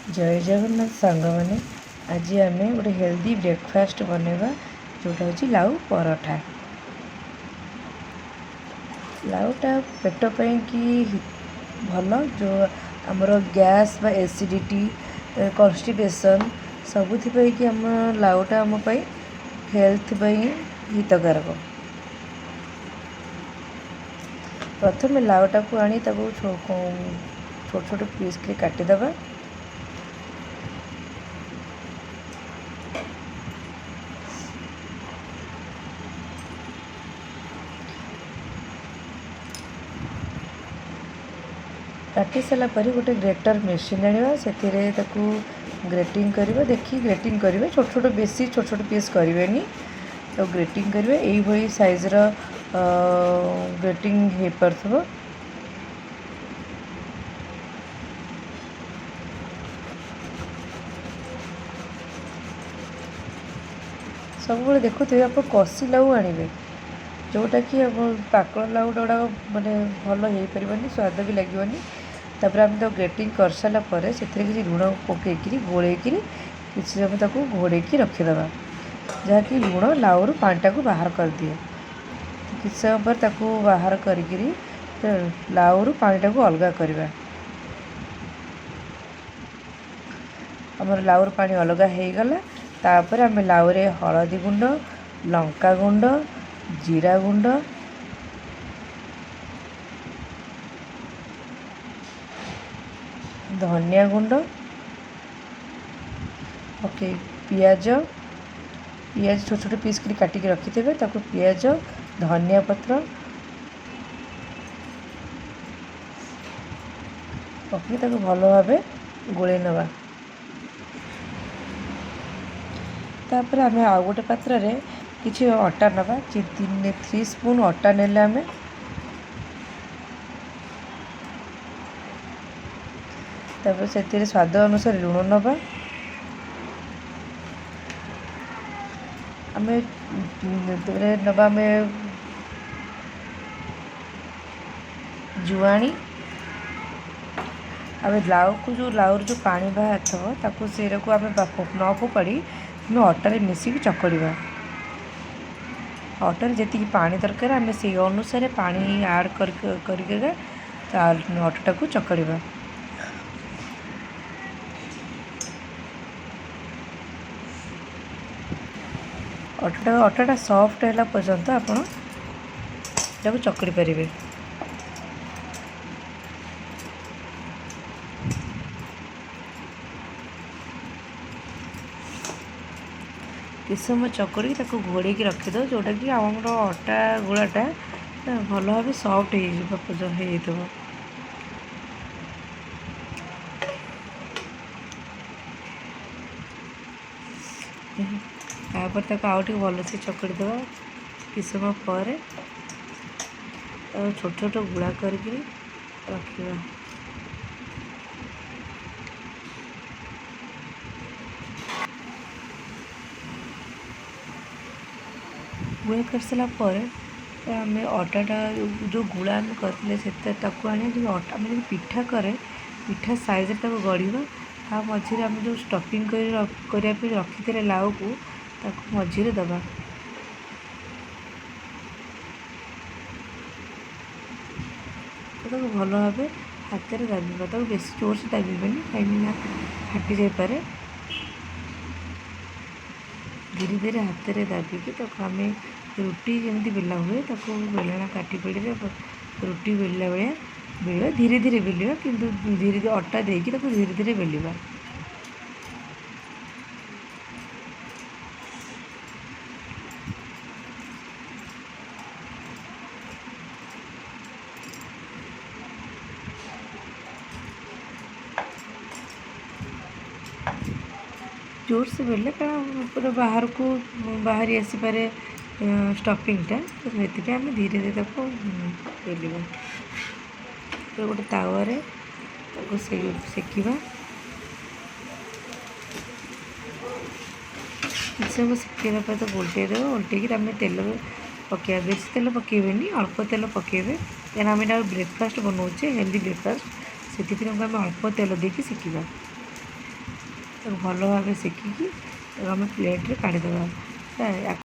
जय जगन्नाथ सांग मैंने आज आम गोटे हेल्दी ब्रेकफास्ट बनवा जोटा हूँ लाउ पराठा। लाउटा पेट ପାଇଁ कि भल जो आमर गैस बा एसिडिटी कन्स्टिपेशन सबुथि कि आम लाउटा आम हेल्थ हितकारक। प्रथम लाउटा को आनी छोट छोट पीस के काटिदेबा। काटी सारा पर गोटे ग्रेटर मेसीन आने से ग्रेटिंग करवा देखिए ग्रेटिंग करेंगे छोट छोट बेसी छोट छोट पीस करेंगे तो ग्रेटिंग करेंगे यही साइज्र ग्रेटिंग हो पार्थ। सब देखुए आप कषि लाउ आने जोटा कि पाकड़ लाउ गुड़ा मानने भल हो पारनि स्वाद भी लगे। तापर आम तो ग्रेटिंग कर सारापर से किसी लुण पकईकि गोलैकि किसी समय तक घोड़े रखीदे जहाँकि लुण लाउर पानीटा को बाहर कर दिए। किसी समय पर ताकू बाहर करी लाउर पानीटा को अलग करवा। आमर लाउर पानी अलग हो गला तापर आम लाउरे हलदी गुंड लंका गुंड जीरा गुंड धनिया गुंड ओके पियाज पियाज छोट छोट पीस कर काटिक रखिथे ताको पियाज धनिया पत्र पकई ताको भल भाव गोले नवा। तापर आम आउ गोटे पात्र रे किसी अटा नवा 3 स्पून अटा नेले आम तापर से स्वाद अनुसार लुण नवा। आम नवा आम जुआणी आम लाउ को जो लाउर जो पानी बाहर थो ताकू से आम न फोपाड़ी अटारे मिसिक चकड़ा। अटार जी पानी दरकार आम से अनुसार पानी आड करके अटा को चकड़ा। अटाटा सॉफ्ट है पर्यंत आपण चकड़ी पारे। किस समय चकड़ी घोड़े रखीद जोटा कि आम अटा गोलाटा भल भाव सॉफ्ट हो। तापर आउ भल से चकड़ी देवा किस समय पर छोट छोट गुड़ा करके रखा। गुड़ा कर सारापर आम अटाटा जो गुड़ा आम करते आने अटा आम पिठा करे पिठा साइज गढ़ा ता मझे आम जो स्टफिंग करने रखी थे लाउ को मझे दबा। तो भल भाव हाथ में दाबा तो बेस जोर से दाबे कहीं फाटी जापे। धीरे धीरे हाथ में दाबिक आम रुटी जमी बेला हुए बेलना काटी पड़ी रुटी बेलला भाया बेल धीरे धीरे बेलिया कि धीरे धीरे अटा देकी धीरे धीरे बेलिया। जोर से बेले कारण पूरा बाहर को बाहरी आसीपे स्टफिंगटा तो से आम धीरे धीरे बेलिया। तो गोटे तावे सेकिवा किसी समय सेकला पर तो उल्टे देव उल्टे आम तेल पकड़ा बेस तेल पकेबेनी अल्प तेल पकेबे क्या आम ब्रेकफास्ट बनाऊे हेल्दी ब्रेकफास्ट से आम अल्प तेल देकी सेकिवा। ତାକୁ ଭଲ ଭାବେ ସେକିକି ତାକୁ ଆମେ ପ୍ଲେଟ୍ରେ କାଢ଼ିଦେବା।